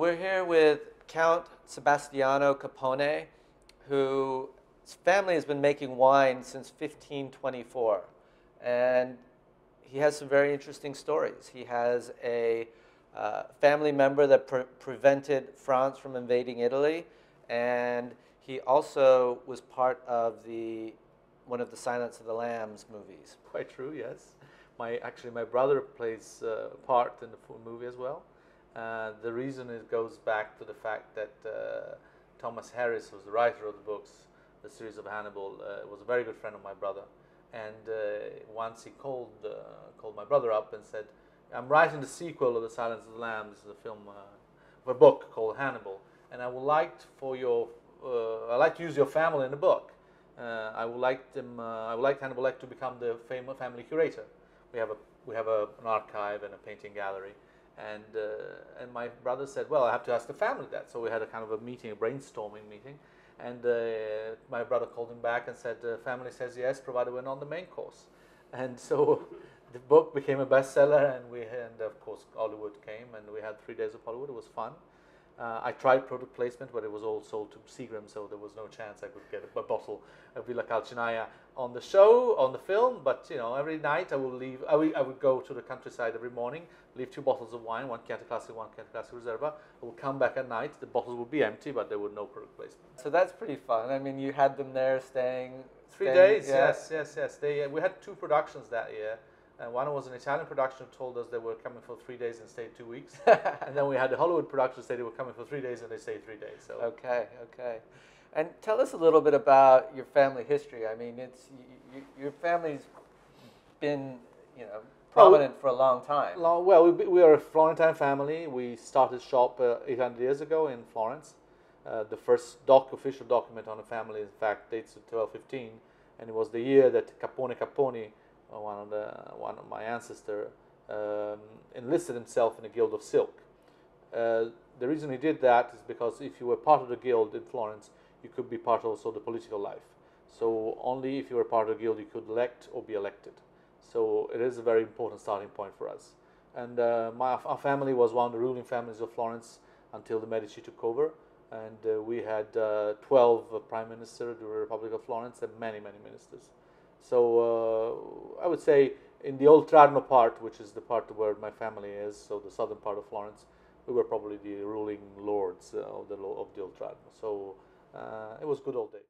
we're here with Count Sebastiano Capponi, whose family has been making wine since 1524. And he has some very interesting stories. He has a family member that prevented France from invading Italy, and he also was part of one of the Silence of the Lambs movies. Quite true, yes. Actually, my brother plays a part in the movie as well. The reason it goes back to the fact that Thomas Harris, who's the writer of the books, the series of Hannibal, was a very good friend of my brother. And once he called my brother up and said, "I'm writing the sequel of The Silence of the Lambs, the film, of a book called Hannibal, and I would like I'd like to use your family in the book. I would like Hannibal Lecter to become the family curator. We have an archive and a painting gallery." And my brother said, "Well, I have to ask the family that." So we had a kind of a meeting, a brainstorming meeting, and my brother called him back and said, "The family says yes, provided we're not on the main course." And so the book became a bestseller, and of course Hollywood came, and we had 3 days of Hollywood. It was fun. I tried product placement, but it was all sold to Seagram, so there was no chance I could get a bottle of Villa Calcinaia on the show, on the film. But every night I would leave. I would go to the countryside every morning, leave 2 bottles of wine, one Chianti Classico, one Chianti Classico Reserva. I would come back at night. The bottles would be empty, but there would no product placement. So that's pretty fun. I mean, you had them there staying 3 days. Yeah. Yes. We had 2 productions that year. One was an Italian production who told us they were coming for 3 days and stayed 2 weeks. And then we had the Hollywood production say they were coming for 3 days and they stayed 3 days. So. Okay. And tell us a little bit about your family history. I mean, your family's been, prominent for a long time. Well, we are a Florentine family. We started shop 800 years ago in Florence. The first official document on the family, in fact, dates to 1215, and it was the year that Capponi, one of my ancestors, enlisted himself in a guild of silk. The reason he did that is because if you were part of the guild in Florence, you could be part also of the political life. So only if you were part of the guild you could elect or be elected. So it is a very important starting point for us. And our family was one of the ruling families of Florence until the Medici took over. And we had 12 prime ministers of the Republic of Florence and many ministers. So I would say in the Oltrarno part, which is the part where my family is, so the southern part of Florence, we were probably the ruling lords of the Oltrarno. So it was good old days.